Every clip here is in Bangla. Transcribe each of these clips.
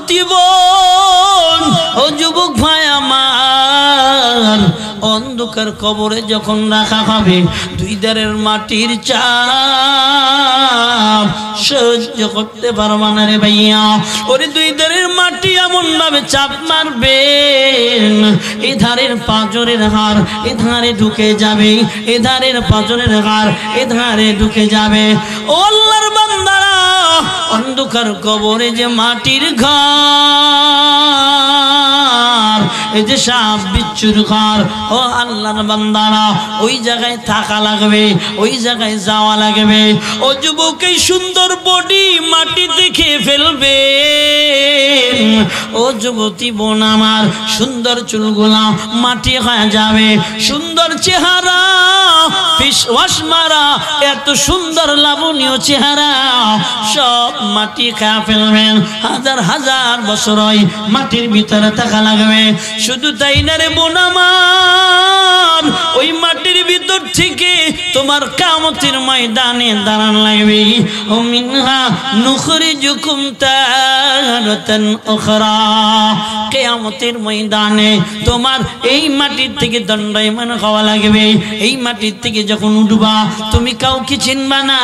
যুবতী বোন ও যুবক ভাই আমার, অন্ধকার কবরে যখন রাখা হবে দুই ধারের মাটির চাপ সহ্য করতে পারবা না রে ভাইয়া। ওরে দুই ধারের মাটি এমন ভাবে চাপ মারবে, এ ধারের পাঁজরের হাড় এ ধারে ঢুকে যাবে, এ ধারের পাঁজরের হাড় এ ধারে ঢুকে যাবে। ও আল্লাহর বান্দারা, অন্ধকার কবরে যে মাটির ঘর, এই যে সাপ বিচ্ছুর ঘর, ও আল্লাহর বান্দারা ওই জায়গায় থাকা লাগবে, ওই জায়গায় যাওয়া লাগবে। ও যুবক, এই সুন্দর বডি মাটিতে খেয়ে ফেলবে। ও যুবতী বোন আমার, সুন্দর চুলগুলা মাটি হয়ে যাবে, সুন্দর চেহারা ফিস ওয়াশ মারা এত সুন্দর লাবণীয় চেহারা সব মাটি খেয়ে ফেলবেন। হাজার হাজার বছর ওই মাটির ভিতরে থাকা লাগবে। শুধু তাই না রে বোন আমার, ওই মাটির ভিতর থেকে তোমার কিয়ামতের ময়দানে দাঁড়ান লাগবে। ও মিনহা নুখরিজুকুম তারাতান উখরা, কিয়ামতের ময়দানে তোমার এই মাটির থেকে দণ্ডায়মান হওয়া লাগবে। এই মাটির থেকে যখন উঠবা তুমি কাউকে চিনবা না,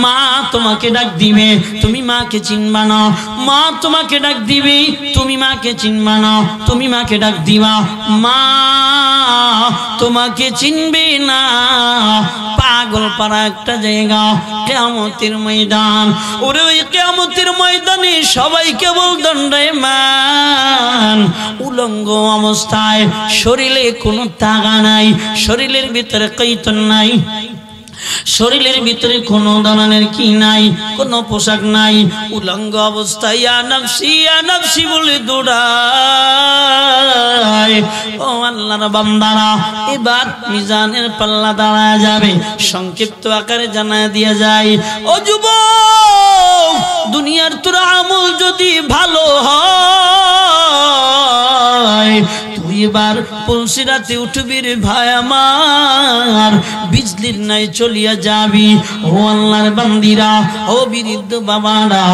মা তোমাকে ডাক দিবে তুমি মাকে চিনবা না, মা তোমাকে ডাক দিবে তুমি মাকে চিনবা না, তুমি মাকে ডাক দিবা মা তোমাকে চিনবে না। পাগল পাড়া একটা জায়গা কিয়ামতের ময়দান। ওরে ওই কিয়ামতের ময়দানে সবাই কেবল দণ্ডায়মান, উলঙ্গ অবস্থায়, শরীরে কোনো তাগা নাই, শরীরের ভিতরে কৈতন নাই, শরীরের ভিতরে কোনো ধরনের কি নাই, কোনো পোশাক নাই, উলঙ্গ অবস্থায় ইয়া নফসি বলে দৌড়ায়। ও আল্লাহর বান্দারা, এবার মিজানের পাল্লা দাঁড়ায় যাবে। সংক্ষিপ্ত আকারে জানায় দিয়ে যায়, ও যুবক, দুনিয়ার তোর আমল যদি ভালো হয় তুই এবার পুলসিরাতে উঠবি রে ভাই আমার, বিজলির নাই চলিয়া যাবি। ও আল্লাহর বান্দিরা, ও বিরুদ্ধ বাবারা,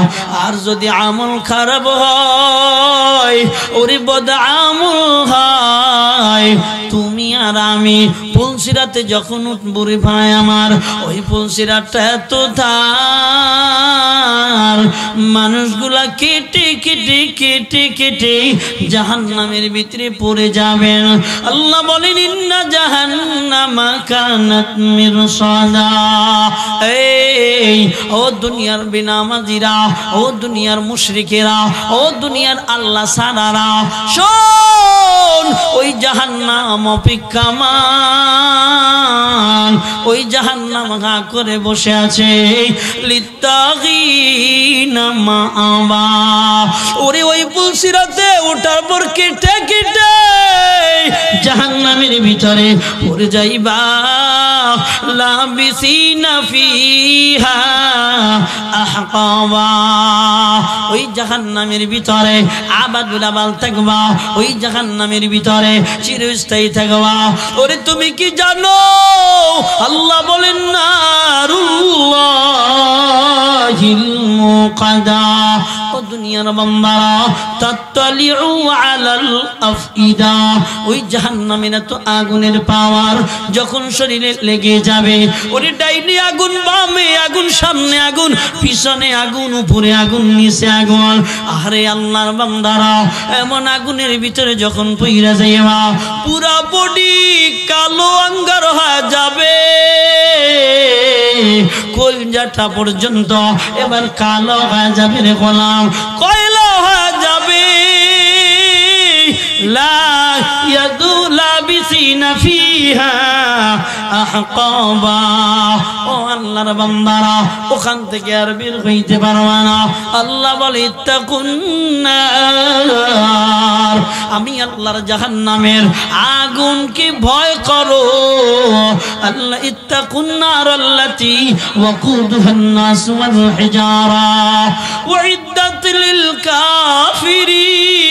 আর যদি আমল খারাপ হয়, ওরে বদ আমল হয়, তুমি আর আমি পুলসিরাতে যখন উঠবো রে ভাই আমার, ওই পুলসিরাটা এত তার, মানুষগুলা কেটে কেটে কেটে কেটে জাহান্নামের ভিতরে পড়ে যাবেন। আল্লাহ বলেন, ইন্না জাহান্নামা কানাত মিরসাদা। এই ও দুনিয়ার বেনামাজিরা, ও দুনিয়ার মুশরিকেরা, ও দুনিয়ার আল্লাহ সারারা, শোন, ওই জাহান্নাম অপেক্ষামান, ওই জাহান্নাম ঘা করে বসে আছে। লিত্তাগিনা মাআবা, ওরে ওই পুলসিরাতে ওঠার পর কেটে কেটে জাহান্নামের ভিতরে পড়ে যাইবা। লাবিসিনা ফিহা আহকাবা, ওই জাহান্নামের ভিতরে আবাদুল আবাল থাকবা, ওই জাহান্নামের ভিতরে চিরস্থায়ী থাকবা। ওরে তুমি কি জানো, আল্লাহ বলেন নারুল্লাহিল মুকাদা। ও দুনিয়ার বান্দারা, তাত্তালিউ আলাল আফইদা, ওই জাহান্নামের এত আগুনের পাওয়ার যখন শরীরে লেগে যাবে, ওরে ডাইনে আগুন, বামে আগুন, সামনে আগুন, পিছনে আগুন, উপরে আগুন, নিচে আগুন। আরে আল্লাহর বান্দারা, এমন আগুনের ভিতরে যখন পইরা যাইবা, পুরা বডি কালো আঙ্গার হয়ে যাবে, কলিজাটা পর্যন্ত এবার কালো হয়ে যাবে রে গোলাম, কয়লা হয়ে যাবে। লা ইয়াদুলা বিসিনা ফিহা আহকাবা। ও আল্লাহর বান্দারা, ওখান থেকে আর বের হইতে পারবা না। আল্লাহ বলে, ইত্তাকুন নার, আমি আল্লাহর জাহান্নামের আগুনকে ভয় করো। আল্লাহ, ইত্তাকুন নার আল্লাতী ওয়াকুদুহান নাস ওয়াল হিজারা উইদ্দাত লিল কাফিরিন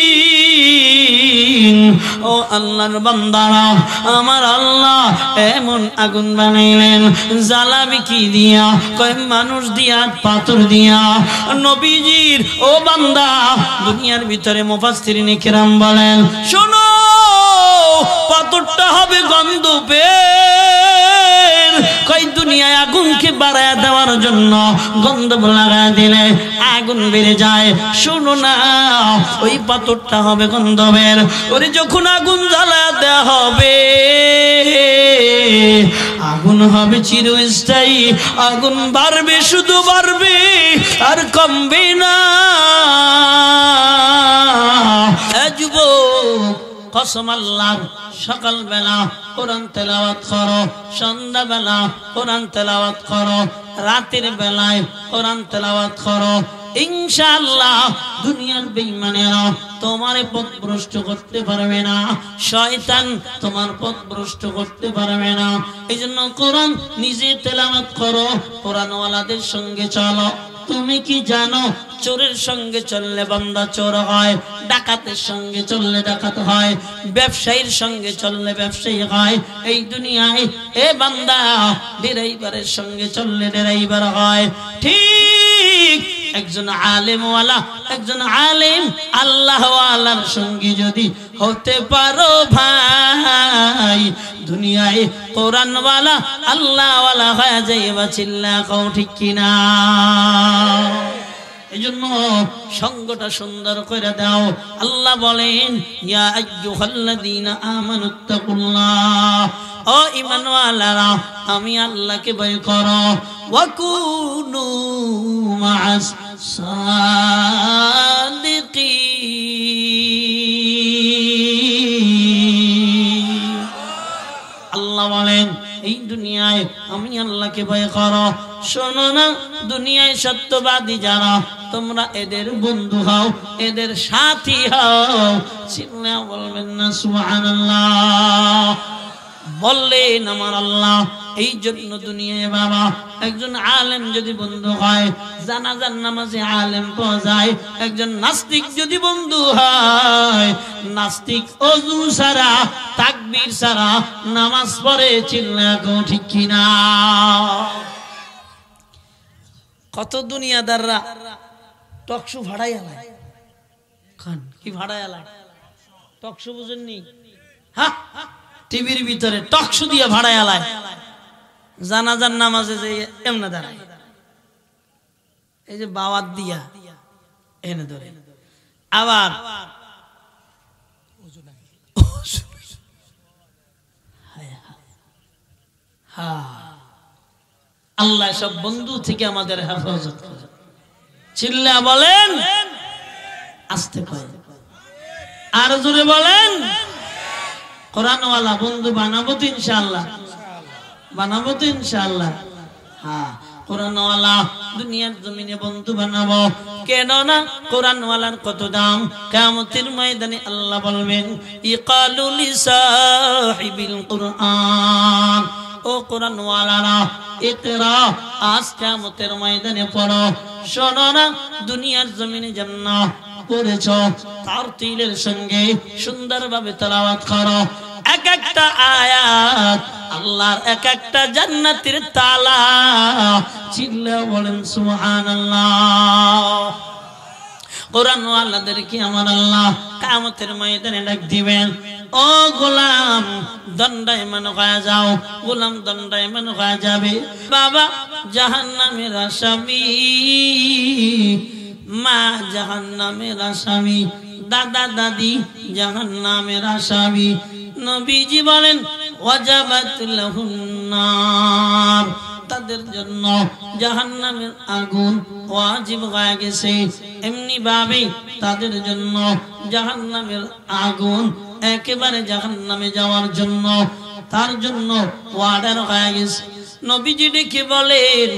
ও আল্লাহর বান্দারা আমার আল্লাহ এমন আগুন বানাইলেন জ্বালাবি কি দিয়া কয় মানুষ দিয়া পাথর দিয়া নবীজির ও বান্দা দুনিয়ার ভিতরে মুফাসসিরিনে কেরাম বলেন শোনো পাথরটা হবে গন্ধ বের কই দুনিয়ায় আগুনকে বাড়ায় দেওয়ার জন্য গন্ধ লাগায় দিলে আগুন বেড়ে যায় শোনো না ওই পাথরটা হবে গন্ধ বের ওরে যখন আগুন জ্বালায় দেওয়া হবে আগুন হবে চিরস্থায়ী আগুন বাড়বে শুধু বাড়বে আর কমবে না যুবক কসম আল্লাহর সকাল বেলা কোরআন তেলাওয়াত করো সন্ধ্যা বেলা কোরআন তেলাওয়াত করো রাতের বেলায় কোরআন তেলাওয়াত করো ইনশাআল্লাহ দুনিয়ার বেঈমানেরা তোমার পথভ্রষ্ট করতে পারবে না শয়তান তোমার পথভ্রষ্ট করতে পারবে না এইজন্য কোরআন নিজে তেলাওয়াত করো কোরআনওয়ালাদের সঙ্গে চলো তুমি কি জানো চোরের সঙ্গে চললে বান্দা চোর হয় ডাকাতের সঙ্গে চললে ডাকাত হয় ব্যবসায়ীর সঙ্গে চললে ব্যবসায়ী হয় এই দুনিয়ায় এ বান্দা ড্রাইভারের সঙ্গে চললে ড্রাইভার হয় ঠিক একজন আলেমওয়ালা একজন আলেম আল্লাহওয়ালার সঙ্গে যদি হতে পারো ভাই দুনিয়ায় কোরআনওয়ালা আল্লাহওয়ালা হয়ে যাইবা চিল্লা কও ঠিক কিনা এজন্য সঙ্গটা সুন্দর করে দাও আল্লাহ বলেন ইয়া আইয়ুহাল্লাযীনা আমানুত্তাকুল্লাহ ও ঈমানওয়ালারা আমি আল্লাহকে ভয় করো ওয়া কুনু মা'আস সাদিকিন আল্লাহ বলেন এই দুনিয়ায় আমি আল্লাহকে ভয় করো শোনো না দুনিয়ায় সত্যবাদী যারা তোমরা এদের বন্ধু হও এদের সাথী হও চিল্লা বলবেন না সুবহানাল্লাহ বললেন আমার আল্লাহ এই জন্য দুনিয়ায় বাবা একজন আলেম যদি বন্ধু হয় জানাজার নামাজে আলেম পাওয়া যায় একজন নাস্তিক যদি বন্ধু হয় নাস্তিক ওযু ছাড়া তাকবীর ছাড়া নামাজ পড়ে চিল্লা কও ঠিক কিনা কত দুনিয়াদাররা টকশো ভাড়াইয়া লাগে খান কি ভাড়াইয়া লাগে টকশো বুঝেননি হ্যাঁ টিভির ভিতরে টকশো দিয়ে ভাড়াইয়া লাগে জানাজার নামাজে যে এমনে দাঁড়ায় এই যে বাওয়াত দিয়া এনে ধরে আবার আল্লাহ সব বন্ধু থেকে আমাদের হেফাজত করে চিল্লা বলেন আস্তে কয় আর জোরে বলেন কোরআনওয়ালা বন্ধু বানাবো তো ইনশাআল্লাহ বানাবো তো ইনশাআল্লাহ হ্যাঁ কোরআনওয়ালা দুনিয়ার জমিনে বন্ধু বানাবো কেন না কোরআনওয়ালার কত দাম কিয়ামতের ময়দানে আল্লাহ বলবেন ইকালু লিসাহিবিল কুরআন ও কোরআনওয়ালারা ইকরা আজ কিয়ামতের ময়দানে পড়ো শোনো না দুনিয়ার জমিনে জান্নাহ পড়েছো তারতিলের সঙ্গে সুন্দরভাবে তেলাওয়াত করো এক একটা আয়াত আল্লাহর এক একটা জান্নাতের তালা চিল্লা বলেন সুবহানাল্লাহ কোরআনওয়ালাদেরকে আমার আল্লাহ কিয়ামতের ময়দানে ডাক দিবেন ও গোলাম দণ্ডায়মান হয়ে যাও গোলাম দণ্ডায়মান হয়ে যাবে বাবা জাহান্নামের আসামি মা জাহান্নামের আসামি দাদা দাদি জাহান্নামের আসামি নবীজি বলেন ওয়াজাবাত লাহুন নার তাদের জন্য জাহান্নামের আগুন ওয়াজিব হয়ে গেছে এমনি ভাবে তাদের জন্য জাহান্নামের আগুন একেবারে জাহান্নামে যাওয়ার জন্য তার জন্য ওয়ার্ডার হয়ে গেছে নবীজি ডেকে বলেন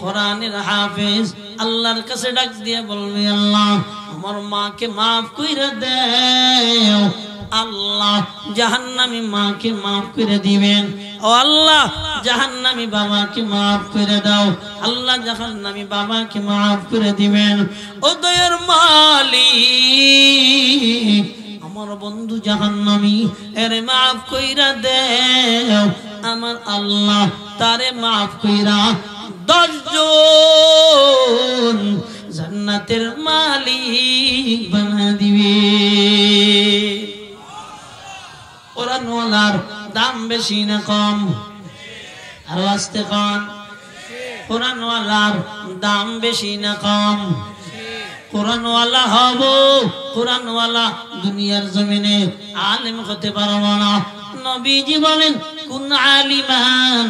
কোরআনের হাফেজ আল্লাহর কাছে ডাক দিয়ে বলবে আল্লাহ আমার মাকে মাফ কইরা দাও আল্লাহ জাহান্নামী মাকে মাফ করে দিবেন ও আল্লাহ জাহান্নামী বাবাকে মাফ করে দাও আল্লাহ জাহান্নামী বাবাকে মাফ করে দিবেন ও দয়ার মালিক আমার বন্ধু জাহান্নামী, এরে মাফ কইরা দেও। আমার আল্লাহ তারে মাফ কইরা 10 জন জান্নাতের মালিক বানা দিবে। কোরআনওয়ালার দাম বেশি না কম? আর আস্তে কোন? কোরআনওয়ালার দাম বেশি না কম? কোরআনওয়ালা হব, কোরআনওয়ালা দুনিয়ার জমিনে আলেম হতে পারবো না। নবীজি বলেন কুন আলিমান,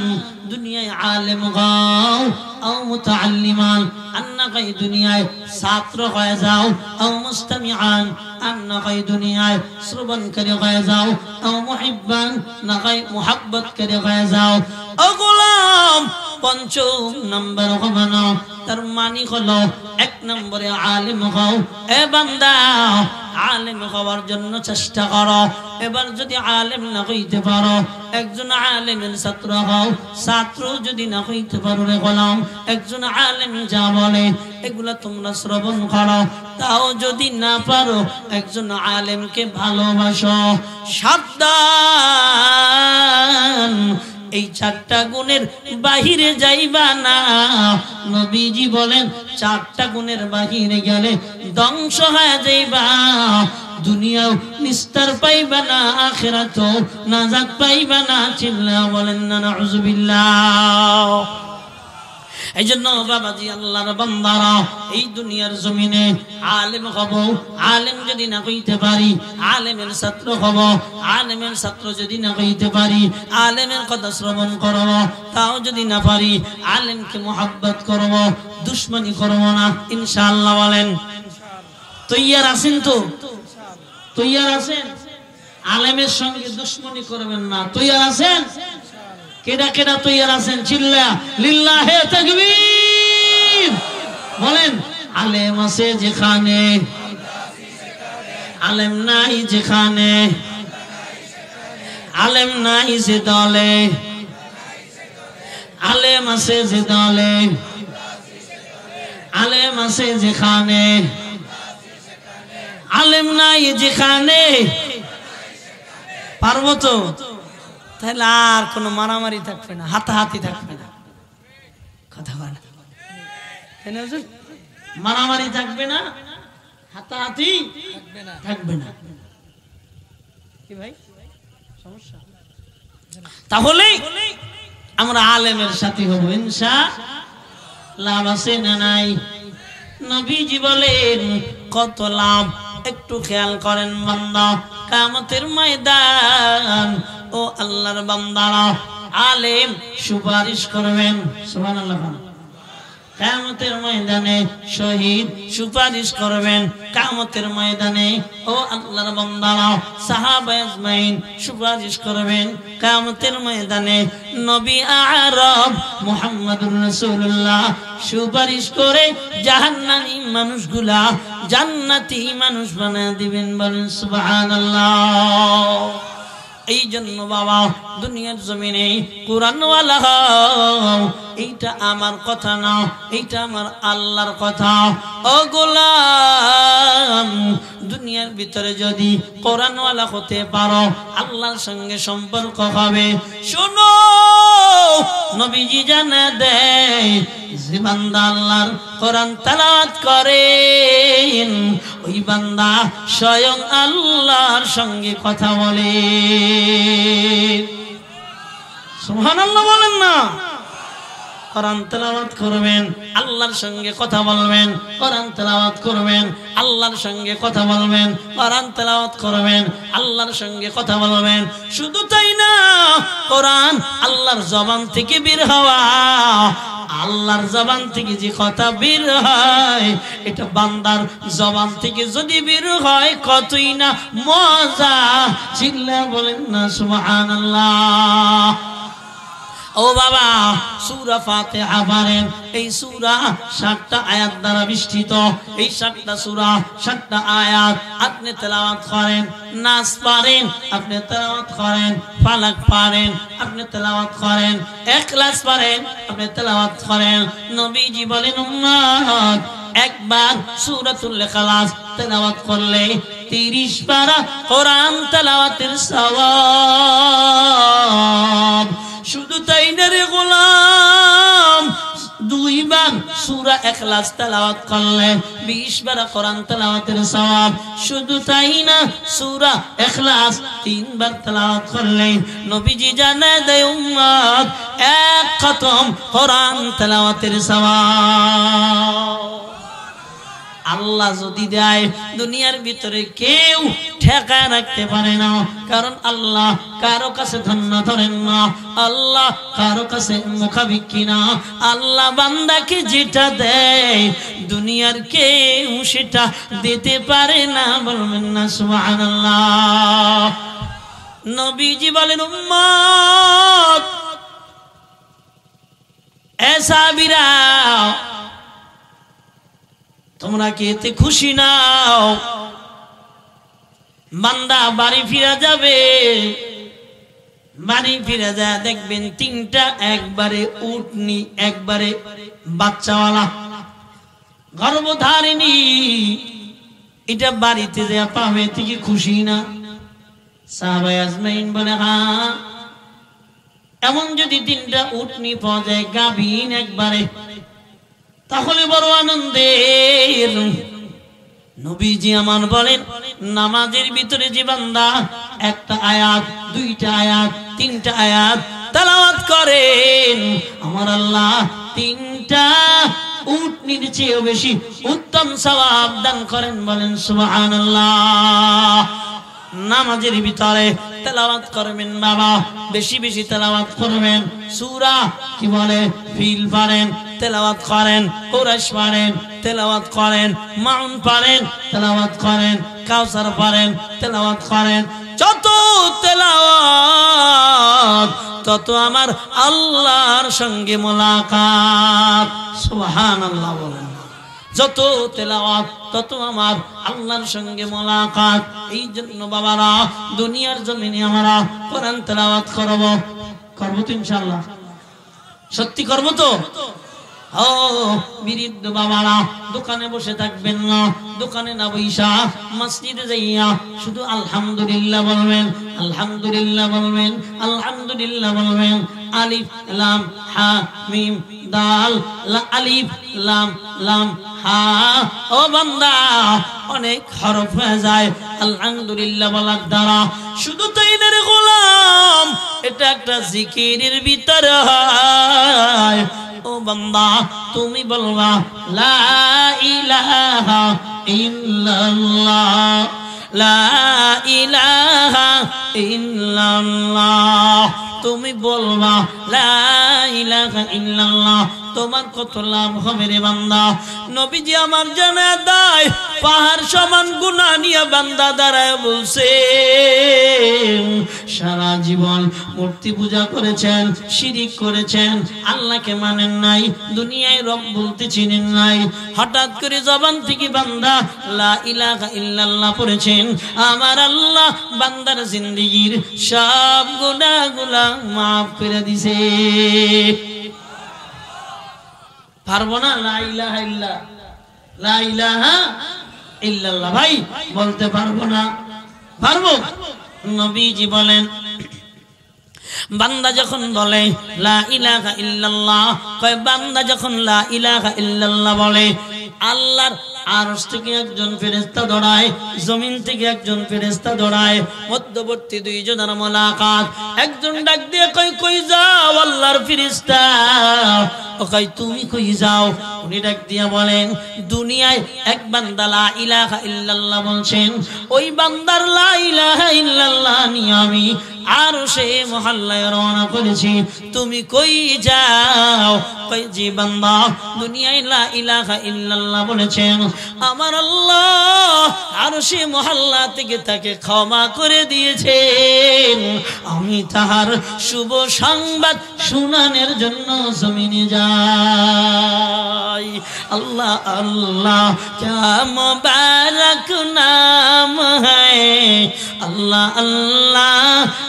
দুনিয়ায় আলেম হও, আও মুতাআল্লিমান, আন্নাকাই দুনিয়ায় ছাত্র হয়ে যাও, আও মুস্তামিআন, আন্নাকাই দুনিয়ায় শ্রবণকারী হয়ে যাও, আও মুহিব্বান, নাকাই মুহাব্বত করে হয়ে যাও। ও গোলাম, 5 নম্বর হবে না, তার মানে হলো 1 নম্বরে আলেম হও। এ বান্দা, আলেম হওয়ার জন্য চেষ্টা করো। এবার যদি আলেম না হইতে পারো, একজন আলেমের ছাত্র হও। ছাত্র যদি না হইতে পারো রে গোলাম, একজন আলেম যা বলে এগুলা তোমরা শ্রবণ করো। তাও যদি না পারো, একজন আলেমকে ভালোবাসো। সাবধান, এই 4টা গুণের বাহিরে যাইবা না। নবীজি বলেন 4টা গুণের বাহিরে গেলে ধ্বংস হয়ে যাইবা। দুনিয়াও নিস্তার পাইবা না, আখিরাতেও নাজাত পাইবা না। চিল্লা বলেন না নাউযুবিল্লাহ। এই জন্য বাবাজি, আল্লাহর বান্দারা, এই দুনিয়ার জমিনে আলেম হব। আলেম যদি না হইতে পারি, আলেমের ছাত্র হব। আলেমের ছাত্র যদি না হইতে পারি, আলেমের কথা শ্রবণ করব। তাও যদি না পারি, আলেমকে মুহাব্বত করব, দুশমনি করব না। ইনশাআল্লাহ বলেন। তৈয়ার আছেন তো? তৈয়ার আছেন? আলেমের সঙ্গে দুশমনি করবেন না। তৈয়ার আছেন? কেডা কেডা তৈয়ার আছেন? চিল্লা লিল্লাহে তাকবীর বলেন। আলেম আছে যেখানে, আলেম নাই যেখানে, আলেম নাই যে দলে, আলেম আছে যে দলে, আলেম আছে যেখানে, আলেম নাই যেখানে। পারবো তো? তাহলে আর কোনো মারামারি থাকবে না, হাতাহাতি থাকবে না। কথা বলে মারামারি থাকবে না, হাতাহাতি থাকবে না। কি ভাই সমস্যা? তাহলে আমরা আলেমের সাথে হব ইনশাআল্লাহ। লাভ আছে না নাই? নবীজি বলেন কত লাভ, একটু খেয়াল করেন বান্দা। কিয়ামতের ময়দান, ও আল্লাহর বান্দারা, আলেম সুপারিশ করবেন। সুবহানাল্লাহ। কিয়ামতের ময়দানে শহীদ সুপারিশ করবেন। কিয়ামতের ময়দানে, ও আল্লাহর বান্দারা, সাহাবায়ে আজমাইন সুপারিশ করবেন। কিয়ামতের ময়দানে নবী আরব মুহাম্মদুর রাসূলুল্লাহ সুপারিশ করে জাহান্নামী মানুষগুলা জান্নাতি মানুষ বানায় দিবেন। বলেন সুবহানাল্লাহ। এই জন্য বাবা, দুনিয়ার জমিনে কোরআনওয়ালা হও। এইটা আমার কথা না, এইটা আমার আল্লাহর কথা। ও গোলাম, দুনিয়ার ভিতরে যদি কোরআনওয়ালা হতে পারো, আল্লাহর সঙ্গে সম্পর্ক হবে। শোনো, নবীজি জানা দেয়, যে বান্দা আল্লাহর কোরআন তেলাওয়াত করেন, ওই বান্দা স্বয়ং আল্লাহর সঙ্গে কথা বলে। সুবহানাল্লাহ বলেন না? কোরআন তেলাওয়াত করবেন, আল্লাহর সঙ্গে কথা বলবেন। কোরআন তেলাওয়াত করবেন, আল্লাহর সঙ্গে কথা বলবেন। কোরআন তেলাওয়াত করবেন, আল্লাহর সঙ্গে কথা বলবেন। শুধু তাই না, কোরআন আল্লাহর জবান থেকে বের হওয়া, আল্লাহর জবান থেকে যে কথা বের হয়, এটা বান্দার জবান থেকে যদি বের হয়, কতই না মজা। চিল্লা বলেন না সুবহানাল্লাহ। ও বাবা, সূরা ফাতিহা পড়েন। এই সূরা 7টা আয়াত দ্বারা বিশিষ্ট। এই 7টা সূরা 7টা আয়াত আপনি তেলাওয়াত করেন। নাস পারেন, আপনি তেলাওয়াত করেন। ফালাক পারেন, আপনি তেলাওয়াত করেন। ইখলাস পারেন, আপনি তেলাওয়াত করেন। নবীজি বলেন, উম্মত একবার সূরাতুল ইখলাস তেলাওয়াত করলে 30 পারা কোরআন তেলাওয়াতের সওয়াব। শুধু তাই না রে গোলাম, 2 বার সূরা ইখলাস তেলাওয়াত করলে 20 বার কোরআন তেলাওয়াতের সওয়াব। শুধু তাই না, সূরা ইখলাস 3 বার তেলাওয়াত করলে নবীজি জানায় দেয় উম্মত 1 খতম কোরআন তেলাওয়াতের সওয়াব। আল্লাহ যদি দেয়, দুনিয়ার ভিতরে কেউ ঠেকায় রাখতে পারে না, কারণ আল্লাহ কারো কাছে ধন্য ধরেন না, আল্লাহ কারো কাছে মুখাভিক্ষী না। আল্লাহ বান্দাকে যেটা দেয় দুনিয়ার কেউ সেটা দিতে পারে না। বলবেন না সুবহানাল্লাহ। নবীজি বলেন উম্মত এ সাহাবীরা, তোমরা কি এতে খুশি নাও? বান্দা বাড়ি ফিরে যাবে, বাড়ি ফিরে যায় দেখবেন 3টা একবারে উটনি, একবারে বাচ্চাওয়ালা, গর্ভধারিণী। এটা বাড়িতে যে পাবে থেকে খুশি না? সাহাবায়ে আজমাইন বলে হ্যাঁ। এমন যদি 3টা উটনি পাওয়া যায় গাভীন একবারে, তাহলে বড় আনন্দের। নবীজি আমার বলেন, নামাজের ভিতরে যে বান্দা 1টা আয়াত, 2টা আয়াত, 3টা আয়াত তেলাওয়াত করেন, আমার আল্লাহ 3টা উটনির চেয়েও বেশি উত্তম সওয়াব দান করেন। বলেন সুবহানাল্লাহ। নামাজের ভিতরে তেলাওয়াত করবেন বাবা, বেশি বেশি তেলাওয়াত করবেন। সূরা কি বলে ফিল পারেন তেলাওয়াত করেন, কুরাইশ পারেন তেলাওয়াত করেন, মাউন পারেন তেলাওয়াত করেন, কাউসার পারেন তেলাওয়াত করেন। যত তেলাওয়াত তত আমার আল্লাহর সঙ্গে মোলাকাত। সুবহানাল্লাহ বলেন। যত তেলাওয়াত তত আমার আল্লাহর সঙ্গে মোলাকাত। এই জন্য বাবারা, দুনিয়ার জমিনে আমরা কোরআন তেলাওয়াত করব তো ইনশাআল্লাহ। সত্যি করব তো? ও বিরিদ্ধ বাবারা, দোকানে বসে থাকবেন না, দোকানে না বইসা মসজিদে যাইয়া শুধু আলহামদুলিল্লাহ বলবেন, আলহামদুলিল্লাহ বলবেন, আলহামদুলিল্লাহ বলবেন। আলিফ লাম হা মিম দাল, আলিফ লাম লাম হা। ও বান্দা, অনেক হরফ হয়ে যায় আলহামদুলিল্লাহ বলার দ্বারা। শুধু তাই না রে গোলাম, এটা একটা জিকিরের ভিতরে হয়। ও বান্দা, তুমি বলবা লা ইলাহা ইল্লাল্লাহ, লা ইলাহা ইল্লাল্লাহ। তুমি বলবা লা ইলাহা ইল্লাল্লাহ, তোমার কত লাভ হবে রে বান্দা। নবীজি আমার জানা দেয়, পাহাড় সমান গুনাহ নিয়ে বান্দা দাঁড়ায় বলছে, সারা জীবন মূর্তি পূজা করেছেন, শিরিক করেছেন, আল্লাহকে মানেন নাই, দুনিয়ায় রব বলতে চিনেন নাই। হঠাৎ করে জবান থেকে বান্দা লা ইলাহা ইল্লাল্লাহ পড়েছেন, আমার আল্লাহ বান্দার জিন্দেগীর সব গুনাহগুলা মাফ করে দিছে। পারবো না লা ইলাহা ইল্লাল্লাহ, লা ইলাহা ইল্লাল্লাহ? ভাই বলতে পারবো না? পারবো। নবীজি বলেন, বান্দা যখন বলে লা ইলাহা ইল্লাল্লাহ, কয় বান্দা যখন লা ইলাহা ইল্লাল্লাহ বলে, আল্লাহর আরশ থেকে একজন ফেরেশতা দৌড়ায়, জমিন থেকে একজন ফেরেশতা দৌড়ায়, মধ্যবর্তী 2 জনের মোলাকাত। একজন ডাক দিয়ে কই কই যাও আল্লাহর ফেরেশতা? ও কই তুমি কই যাও? উনি ডাক দিয়া বলেন, দুনিয়ায় এক বান্দা লা ইলাহা ইল্লাল্লাহ বলছেন, ওই বান্দার লা ইলাহা ইল্লাল্লাহ নিয়ে আমি আরশে মহল্লায় রওনা করেছি। তুমি কই যাও? কই যে বান্দা দুনিয়ায় লা ইলাহা ইল্লাল্লাহ বলেছেন, আমার আল্লাহ আরশে মহল্লা থেকে তাকে ক্ষমা করে দিয়েছেন, আমি তাহার শুভ সংবাদ শুনানোর জন্য জমিনে যাই। আল্লাহ আল্লাহ ক্যা মুবারক নাম হ্যায়, আল্লাহ আল্লাহ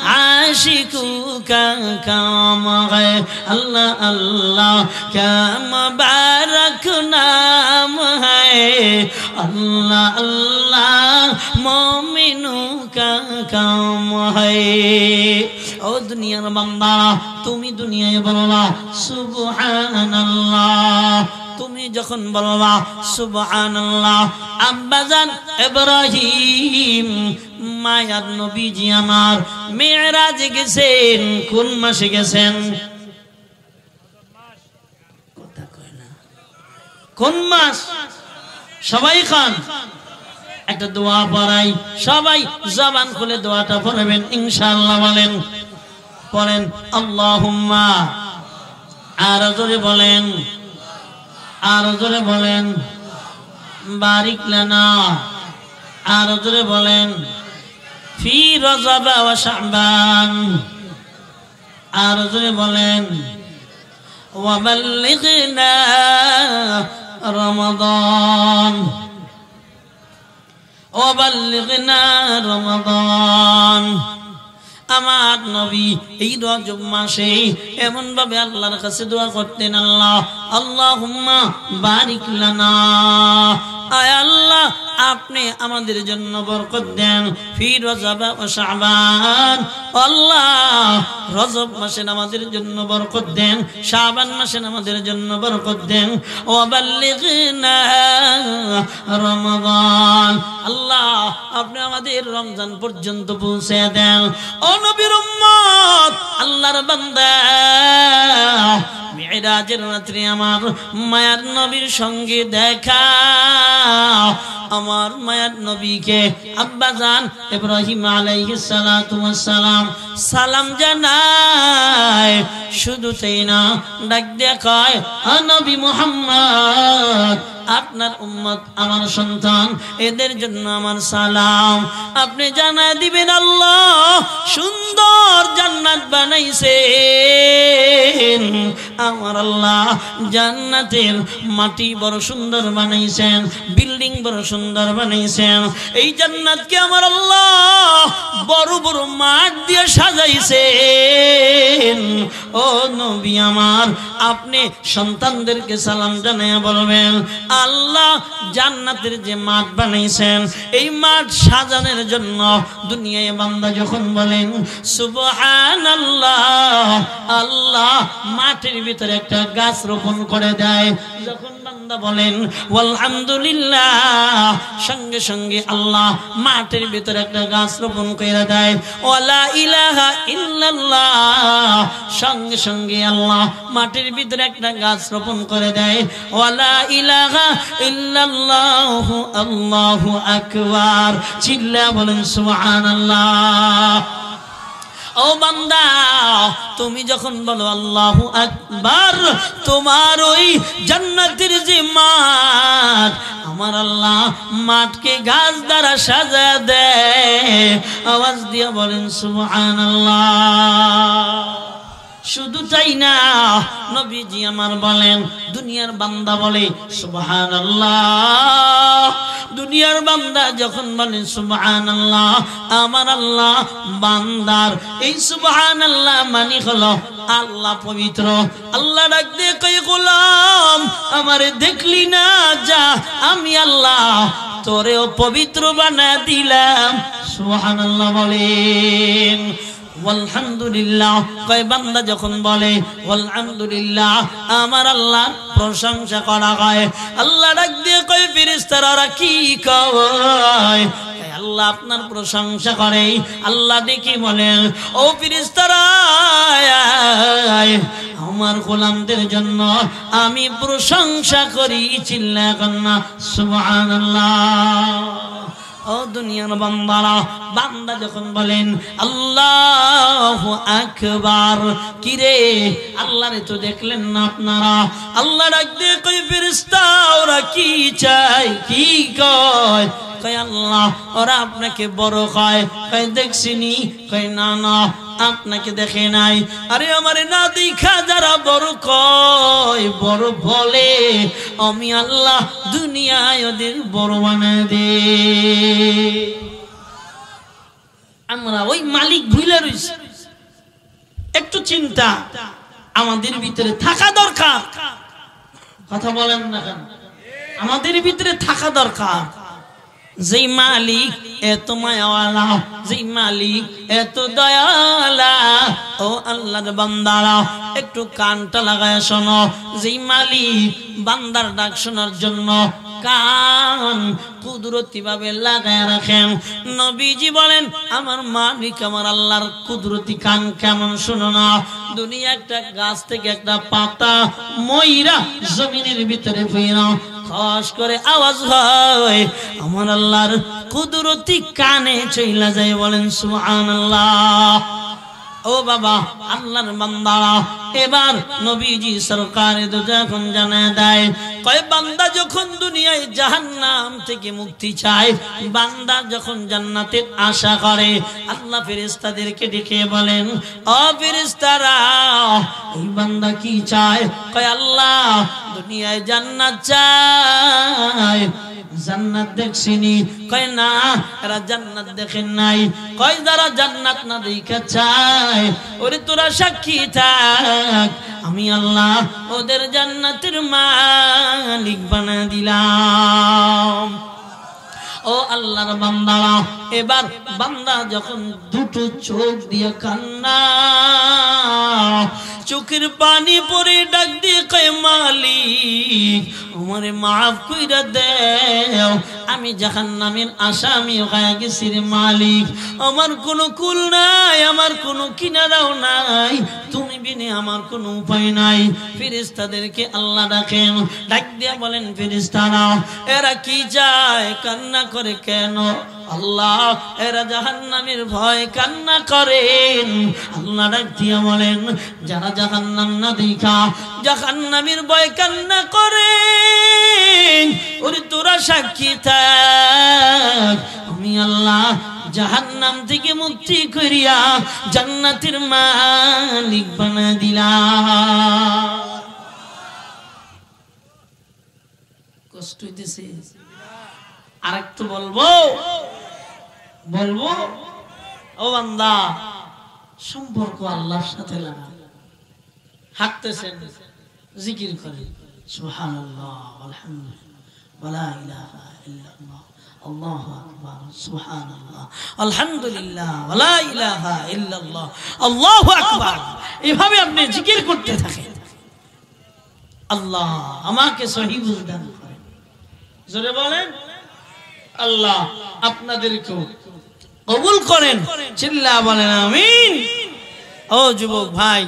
आशिकों का काम है, अल्लाह अल्लाह क्या मुबारक नाम है, अल्लाह अल्लाह है। ओ दुनिया बंदा তুমি দুনিয়ায় বলবা সুবহানাল্লাহ, তুমি যখন বলবা সুবহানাল্লাহ, আব্বাজান ইব্রাহিম মায়ার নবীজি আমার মেরাজে গেছেন। কোন মাসে গেছেন? কথা কয় না। কোন মাস? সবাই খান একটা দোয়া পড়াই, সবাই জবান খুলে দোয়াটা পড়বেন ইনশাআল্লাহ। বলেন পড়েন আল্লাহুম্মা, আর জোরে বলেন, আর জোরে বলেন বারিক লানা, আর জোরে বলেন ফি রজব ওয়া শাবান, আর জোরে বলেন ওয়া বাল্লিগনা রমাদান, ওয়া বাল্লিগনা রমাদান। আমার নবী এই রজব মাসে এমন ভাবে আল্লাহর কাছে দোয়া করতেন, আল্লাহ আল্লাহুম্মা বারিক লানা, আয় আল্লাহ আপনি আমাদের জন্য বরকত দেন ফি রজব ওয়া শাবান, আল্লাহ রজব মাসে আমাদের জন্য বরকত দেন, শাবান মাসে আমাদের জন্য বরকত দেন, ওয়া বাল্লিগনা রমাদান, আল্লাহ আপনি আমাদের রমজান পর্যন্ত পৌঁছে দেন। ও নবীর উম্মত, আল্লাহর বান্দা, মিরাজের রাত্রে আমার মায়ার নবীর সঙ্গে দেখা, আমার মায়ার নবীকে আব্বাজান ইব্রাহিম আলাইহিস সালাতু ওয়াস সালাম সালাম জানায়। শুধু তাই না, ডাক দিয়ে কয় ও নবী মুহাম্মদ, আপনার উম্মত আমার সন্তান, এদের জন্য আমার সালাম। আপনি জানা দিবেন আল্লাহ সুন্দর জান্নাত বানাইছেন, আমার আল্লাহ জান্নাতের মাটি বড় সুন্দর বানাইছেন, বিল্ডিং বড় সুন্দর বানাইছেন। এই জান্নাতকে আমার আল্লাহ বড় বড় মাঠ দিয়ে সাজাইছেন। ও নবী আমার, আপনি সন্তানদেরকে সালাম জানাইয়া বলবেন, আল্লাহ জান্নাতের যে মাঠ বানাইছেন, এই মাঠ সাজানোর জন্য দুনিয়ায় বান্দা যখন বলেন সুবহানাল্লাহ, আল্লাহ মাঠের ভিতরে একটা গাছ রোপণ করে দেয়। যখন বান্দা বলেন আলহামদুলিল্লাহ, সঙ্গে সঙ্গে আল্লাহ মাঠের ভিতরে একটা গাছ রোপণ করে দেয়। ওয়ালা ইলাহা ইল্লাল্লাহ, সঙ্গে সঙ্গে আল্লাহ মাটির ভিতরে একটা গাছ রোপণ করে দেয়। ওয়ালা ইলাহা ইল্লাল্লাহু আল্লাহু আকবার, চিল্লা বলেন সুবহানাল্লাহ। ও বান্দা, তুমি যখন বলো আল্লাহু আকবার, তোমার ওই জান্নাতের যে মাঠ, আমার আল্লাহ মাঠকে গাছ দ্বারা সাজা দেয়। আওয়াজ দিয়ে বলেন সুবহানাল্লাহ। শুধু তাই না, নবীজি আমার বলেন, দুনিয়ার বান্দা বলে সুবহানাল্লাহ, দুনিয়ার বান্দা যখন বলে সুবহানাল্লাহ, আমার আল্লাহ বান্দার এই সুবহানাল্লাহ মানে হলো আল্লাহ পবিত্র। আল্লাহ ডাক দিয়ে কই, গোলাম আমারে দেখলি না, যা আমি আল্লাহ তোরেও পবিত্র বানায় দিলাম। সুবহানাল্লাহ বলেন। আলহামদুলিল্লাহ কয় বান্দা যখন বলে আলহামদুলিল্লাহ, আমার আল্লাহ প্রশংসা করা হয়। আল্লাহ ডাক দিয়ে কয়, ফেরেশতারা কি কয়? আল্লাহ আপনার প্রশংসা করে। আল্লাহ ডেকে বলেন, ও ফেরেশতারা, আমার গোলামদের জন্য আমি প্রশংসা করি, চিল্লা কন্না সুবহানাল্লাহ। ও দুনিয়ার বান্দারা, বান্দা যখন বলেন আল্লাহু আকবার, কি রে আল্লাহরে তো দেখলেন না আপনারা? আল্লাহ ডাক দিয়ে কই, ফেরেশতা ওরা কি চায়, কি কয়? কয় আল্লাহ ওরা আপনাকে বড় কয়। কয় দেখছিনি? কয় না না, আপনাকে দেখে নাই। আরে আমারে না দেখা যারা বড় কয়, বড় বলে, আমি আল্লাহ দুনিয়ায় ওদের বড় বানায় দে। আমরা ওই মালিক ভুলে রইছি। একটু চিন্তা আমাদের ভিতরে থাকা দরকার। কথা বলেন না কেন? আমাদের ভিতরে থাকা দরকার। যেই মালিক এত মায়াওয়ালা, যেই মালিক এত দয়ালা, ও আল্লাহর বান্দারা একটু কানটা লাগায় শোনো। যেই মালিক বান্দার ডাক শোনার জন্য কান কুদরতি ভাবে লাগায় রাখেন, নবীজি বলেন আমার মালিক আমার আল্লাহর কুদরতি কান কেমন শোনো না। দুনিয়া একটা গাছ থেকে একটা পাতা ময়রা জমিনের ভিতরে ফিরা খস করে আওয়াজ হয়, আমার আল্লাহর কুদরতি কানে চইলা যায়। বলেন সুবহানাল্লাহ। ও বাবা আল্লাহর বান্দারা, এবার নবীজি সরকারে দো যখন জানায় দেয়, কয় বান্দা যখন দুনিয়ায় জাহান্নাম থেকে মুক্তি চায়, বান্দা যখন জান্নাতের আশা করে, আল্লাহ ফেরেশতাদেরকে ডেকে বলেন, ও ফেরেশতারা এই বান্দা কি চায়? কয় আল্লাহ দুনিয়ায় জান্নাত চায়। জান্নাত দেখছিনি? কয় না, এরা জান্নাত দেখেন নাই। কয় যারা জান্নাত না দেখা চায়, ওরে তোরা সাক্ষী থাক, আমি আল্লাহ ওদের জান্নাতের মালিক বানায় দিলাম। ও আল্লাহর বান্দারা, এবার বান্দা যখন দুটো চোখ দিয়ে কান্না, চোখের পানি পরে ডাক দিয়ে কয় মালিক আমারে মাফ কইরা দেও, আমি জাহান্নামের আসামি হয়ে গেছি রে মালিক, আমার কোনো কুল নাই, আমার কোনো কিনারাও নাই, তুমি বিনে আমার কোনো উপায় নাই। ফেরেশতাদেরকে আল্লাহ ডাকেন, ডাক দিয়ে বলেন ফেরেশতারা এরা কি চায়, কান্না করে কেন? আল্লাহ এরা জাহান্নামের ভয় কান্না করেন। আল্লাহ ডাক দিয়ে বলেন যারা জাহান্নাম না দেখা জাহান্নামের ভয় কান্না করে, ওরে তোরা সাক্ষী থাক, আমি আল্লাহ জাহান্নাম থেকে মুক্তি করিয়া জান্নাতের মালিক বানায় দিলাম। কষ্ট হইতেছে? আরেকটু বলবো ও বান্দা, সম্পর্ক আল্লাহর সাথে লাগা। হাঁটতেছেন জিকির করে সুবহানাল্লাহ আলহামদুলিল্লাহ ওয়ালা ইলাহা ইল্লাল্লাহ আল্লাহু আকবার, সুবহানাল্লাহ আলহামদুলিল্লাহ ওয়ালা ইলাহা ইল্লাল্লাহ আল্লাহু আকবার, এভাবে আপনি জিকির করতে থাকেন। আল্লাহ আমাকে সহি বুঝ দান করেন। জোরে বলেন আল্লাহ আপনাদেরকেও কবুল করেন। চিল্লা বলেন আমিন। ও যুবক ভাই,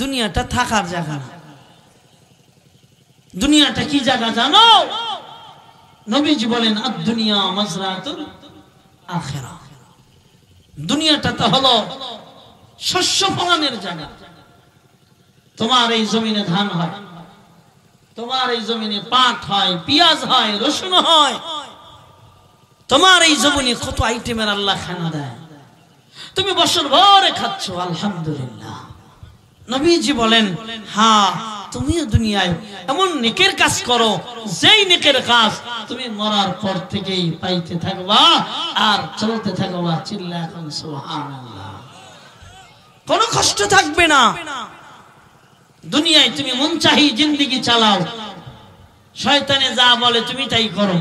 দুনিয়াটা থাকার জায়গা না। দুনিয়াটা কি জায়গা জানো? নবীজি বলেন আদ-দুনিয়া মাজরাতুল আখিরাহ। দুনিয়াটা তো হলো শস্য ফলনের জায়গা। তোমার এই জমিনে ধান হয়, তোমার এই জমিনে পাট হয়, পেঁয়াজ হয়, রসুন হয়, তোমার এই জমিনে কত আইটেমের আল্লাহ খানা দেয়, তুমি বছর ভরে খাচ্ছ আলহামদুলিল্লাহ। নবীজি বলেন হ্যাঁ তুমিও দুনিয়ায় এমন নেকের কাজ করো, যেই নেকের কাজ তুমি মরার পর থেকেই পাইতে থাকবা আর চলতে থাকবা। চিল্লা এখন সুবহানাল্লাহ। কোনো কষ্ট থাকবে না। দুনিয়ায় তুমি মন চাহি জিন্দেগি চালাও, শয়তানে যা বলে তুমি তাই করো,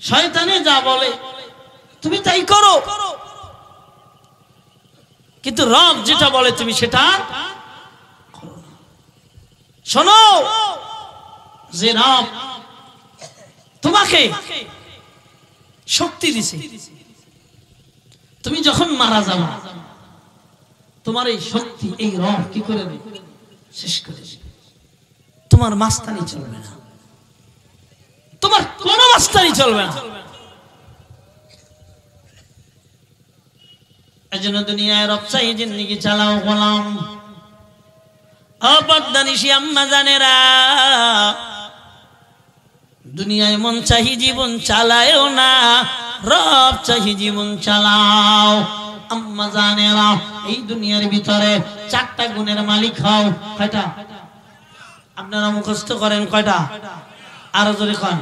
শয়তানে যা বলে তুমি তাই করো, কিন্তু রব যেটা বলে তুমি সেটা করো না। শোনো, যে রব তোমাকে শক্তি দিছে, তুমি যখন মারা যাবে তোমার এই শক্তি এই রব কি করে শেষ করে দেবে। তোমার মাস্তানি চলবে না, তোমার কোনো মাস্তানি চলবে না। এজন্য দুনিয়ায় রব চাই জিন্দেগি চালাও গোলাম। অপরদানিশি আম্মা জানেরা, দুনিয়ায় মন চাহি জীবন চালায়ও না, রব চাহি জীবন চালাও। আম্মা জানেরা, এই দুনিয়ার ভিতরে চারটা গুণের মালিক হও। কয়টা? আপনারা মুখস্থ করেন কয়টা? আরো জোরে কন।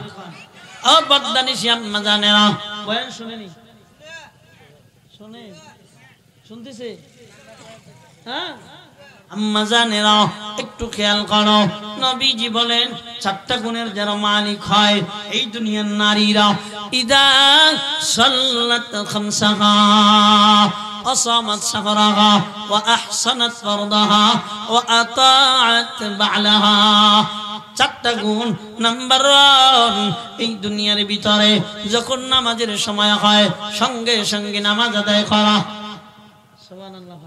অপরদানিশি আম্মা জানেরা, বয়ান শুনেনি? শুনে শুনতেছে? হ্যাঁ আম্মা জানেরা একটু খেয়াল করো, নবীজি বলেন চারটা গুণের যারা মালিক হয় এই দুনিয়ার নারীরা, ইদা সাল্লাত খামসাহা وصامت شهرها وأحسنت فرضها وأطاعت بعلها। চারটা গুণ। নাম্বার 1, এই দুনিয়ার ভিতরে যখন নামাজের সময় হয় সঙ্গে সঙ্গে নামাজ আদায় করা। সুবহানাল্লাহ।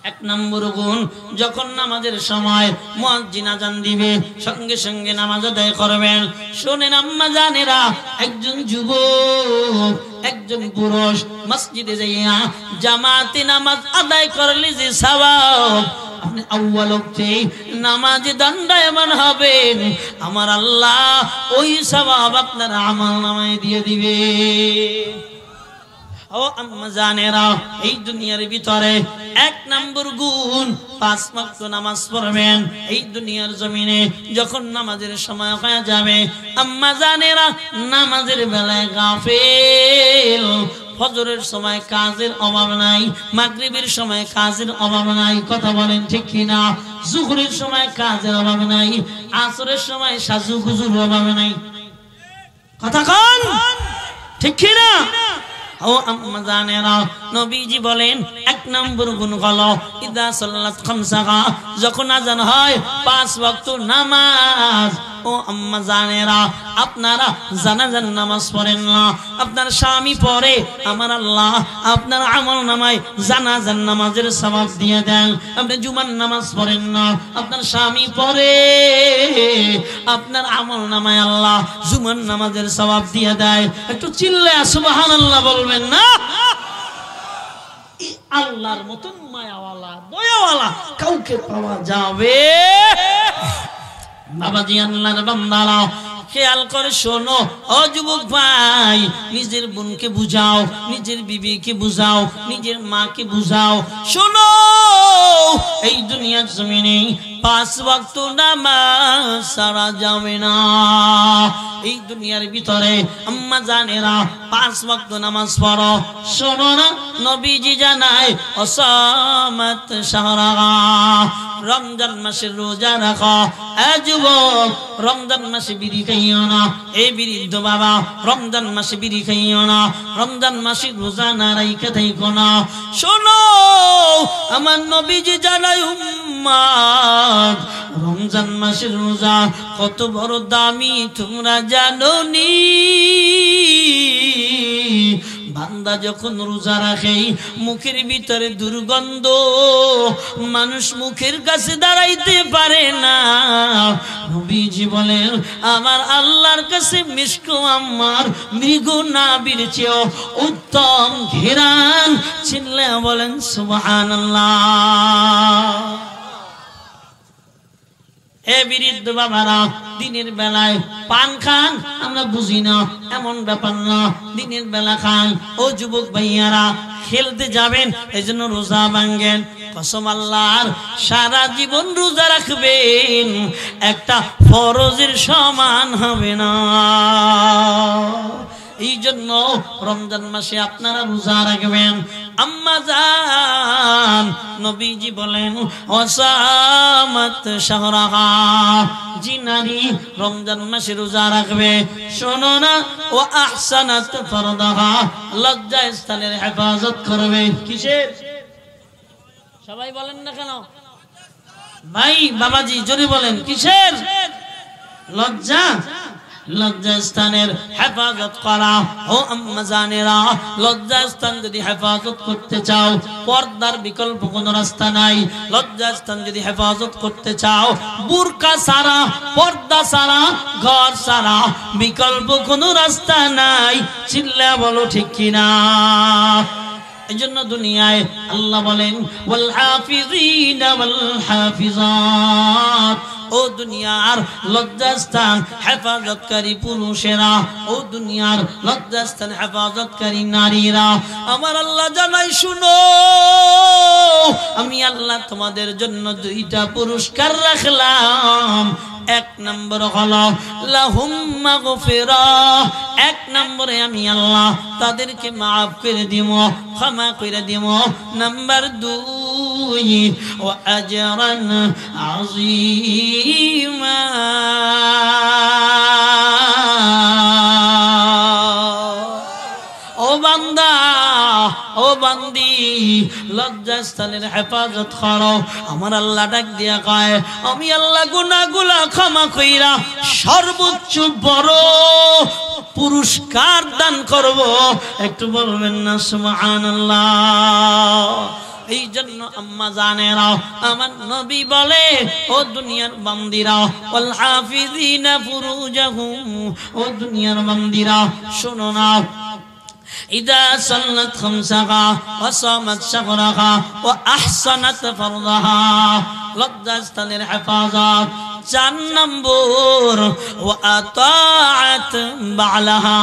1 নম্বর গুণ, যখন নামাজের সময় মুয়াজ্জিন আযান দিবে সঙ্গে সঙ্গে নামাজ আদায় করবেন। শুনেন আম্মা জানেরা, একজন যুবক একজন পুরুষ মসজিদে যাইয়া জামাতে নামাজ আদায় করলে যে সওয়াব, আপনি আউয়াল ওয়াক্তে নামাজে দণ্ডায়মান হবেন, আমার আল্লাহ ওই সওয়াব আপনার আমলনামায় দিয়ে দিবে। ও আম্মা জানেরা, এই দুনিয়ার ভিতরে 1 নম্বর গুণ 5 ওয়াক্ত নামাজ পড়বেন। এই দুনিয়ার জমিনে যখন নামাজের সময় হয়ে যাবে, আম্মা জানেরা নামাজের বেলায় গাফেল, ফজরের সময় কাজের অভাব নাই, মাগরিবের সময় কাজের অভাব নাই, কথা বলেন ঠিক কিনা? জোহরের সময় কাজের অভাব নাই, আসরের সময় সাজুগুজুর অভাব নাই, কথা কন ঠিক কিনা? ও আম্মা জানেরা, নবীজি বলেন 1 নম্বর গুণ হলো ইদা সাল্লাত খামসাহা, যখন আযান হয় 5 ওয়াক্ত নামাজ। ও আম্মা জানেরা, আপনারা জানাজার নামাজ পড়েন না, আপনার স্বামী পড়ে, আমার আল্লাহ আপনার আমলনামায় জানাজার নামাজের সওয়াব দিয়ে দেন। আপনি জুমার নামাজ পড়েন না, আপনার স্বামী পড়ে, আপনার আমলনামায় আল্লাহ জুমার নামাজের সওয়াব দিয়ে দেয়। একটু চিল্লায়া সুবহানাল্লাহ বলবেন না? আল্লাহর মতন মায়াওয়ালা দয়াওয়ালা কাউকে পাওয়া যাবে? বাবাজি, আল্লাহর বান্দারা খেয়াল করে শোনো, ও যুবক ভাই, নিজের বোনকে বুঝাও, নিজের বিবিকে বুঝাও, নিজের মাকে বুঝাও। শোনো, এই দুনিয়ার জমিনে 5 ওয়াক্ত নামাজ সারা যাবে না। এই দুনিয়ার ভিতরে আম্মা জানেরা 5 ওয়াক্ত নামাজ পড়ো। শোনো না, নবীজি জানায় অসামাত শাহরাহা, রমজান মাসের রোজা রাখো। এ যুবক, রমজান মাসে বিড়ি খাইও না। এই বৃদ্ধ বাবা, রমজান মাসে বিড়ি খাইও না, রমজান মাসে রোজা না রাইখা থাইকো না। শোনো, আমার নবীজি জানায় উম্মত, রমজান মাসের রোজা কত বড় দামি তোমরা জানো নি? বান্দা যখন রোজা রাখে মুখের ভিতরে দুর্গন্ধ, মানুষ মুখের কাছে দাঁড়াইতে পারে না। নবীজি বলেন, আমার আল্লাহর কাছে মিশকু আমার মৃগ নাভির চেয়েও উত্তম ঘেরান। চিল্লা বলেন সুবহানাল্লাহ। এ বৃদ্ধ বাবারা, দিনের বেলায় পান খান, আমরা বুঝি না, এমন ব্যাপার না, দিনের বেলা খান। ও যুবক ভাইয়ারা, খেলতে যাবেন এই জন্য রোজা ভাঙ্গেন, কসম আল্লাহর সারা জীবন রোজা রাখবেন, একটা ফরজের সমান হবে না। এই জন্য রমজান মাসে আপনারা রোজা রাখবেন। আম্মা জান, নবীজি বলেন ওয়াসামাত শাহরাহা, যে নারী রমজান মাসে রোজা রাখবে, শোনো না, ও আহসানাত ফরদাহা, লজ্জা স্থানের হেফাজত করবে। কিসের? সবাই বলেন না কেন ভাই? বাবাজি জোরে বলেন, কিসের? লজ্জা স্থানের হেফাজত করা। ও আম্মা জানেরা, লজ্জা স্থান যদি হেফাজত করতে চাও, পর্দার বিকল্প কোনো রাস্তা নাই। লজ্জা স্থান যদি হেফাজত করতে চাও, বুরকা সারা, পর্দা সারা, ঘর সারা, বিকল্প কোনো রাস্তা নাই। চিল্লা বলো ঠিক কিনা? এই জন্য দুনিয়ায় আল্লাহ বলেন ওয়াল হাফিজিনা ওয়াল হাফিজাত, ও দুনিয়ার লজ্জাস্থান হেফাজতকারী পুরুষেরা, ও দুনিয়ার লজ্জাস্থান হেফাজতকারী নারীরা, আমার আল্লাহ জানাই শুনো, আমি আল্লাহ তোমাদের জন্য 2টা পুরস্কার রাখলাম। 1 নম্বর হলো লাহুম মাগফিরাহ, 1 নম্বরে আমি আল্লাহ তাদেরকে মাফ করে দিব, ক্ষমা করে দিব। নাম্বার 2, وأجرا عظيما ও বান্দা ও বান্দি লজ্জাস্থানের হেফাজত করো আমার আল্লাহ ডাক দিয়া কয় আমি আল্লাহ গুনাহগুলা ক্ষমা কইরা সর্বোচ্চ বড় পুরস্কার দান করব একটু বলবেন না সুবহানাল্লাহ এই জন্য আম্মা জানেরা আমার নবী বলে ও দুনিয়ার বান্দিরা ওয়াল হাফিজিনা ফুরুজাহুম ও দুনিয়ার বান্দিরা শোনো না إذا صلت خمسها وصامت شهرها وأحصنت فرضها লজ্জাস্থানের হেফাজত 4 নম্বর وأطاعت بعلها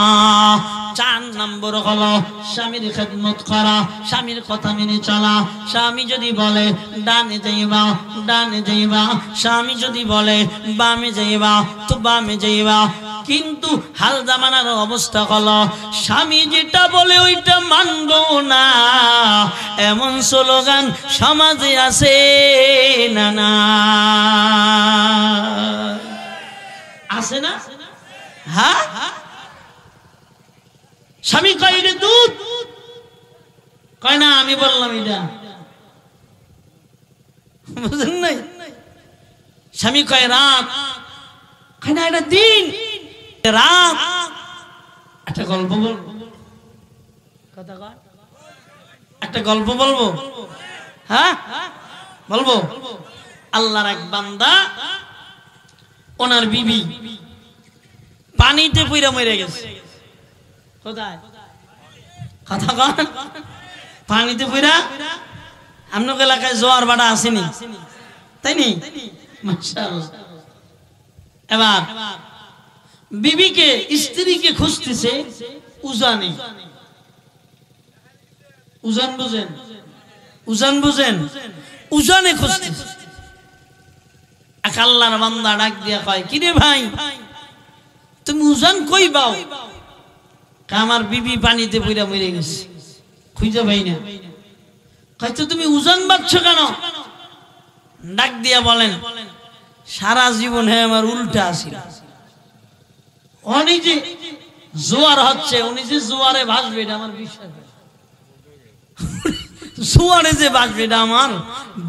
4 নম্বর হলো স্বামীর খেদমত করা স্বামীর কথা মেনে চলা স্বামী যদি বলে ডানে যাইবা ডানে যাইবা স্বামী যদি বলে বামে যাইবা তো বামে যাইবা কিন্তু হাল জামানার অবস্থা হলো স্বামী যেটা বলে ওইটা মানব না এমন স্লোগান সমাজে আছে না না আছে না হ্যাঁ স্বামী কয় এটা দুধ কয় না আমি বললাম এটা বুঝেন নাই স্বামী কয় রাত কয় না এটা দিন রাত একটা গল্প বলবো কথা কয় একটা গল্প বলবো হ্যাঁ বলবো আল্লাহর এক বান্দা ওনার বিবি পানিতে পইরা মরে গেছে কোথায় কথা কয় পানিতে পইরা আপনার এলাকায় জোয়ার বাটা আসেনি তাই নি মাশাআল্লাহ এবার বিবিকে স্ত্রীকে খুঁজতেছে উজানে উজান বুঝেন উজান বুঝেন উজানে খুঁজতেছে আল্লাহর বান্দা ডাক দিয়া কয় কি রে ভাই তুমি উজান কই পাও আমার বিবি পানিতে পইরা মরে গেছে খুঁজে পাই না কয় তো তুমি উজান বাচ্ছ কেন ডাক দিয়া বলেন সারা জীবন হে আমার উল্টা আছিল উনি যে জোয়ার হচ্ছে উনি যে জোয়ারে ভাসবে এটা আমার বিশ্বাস জোয়ারে যে ভাসবে এটা আমার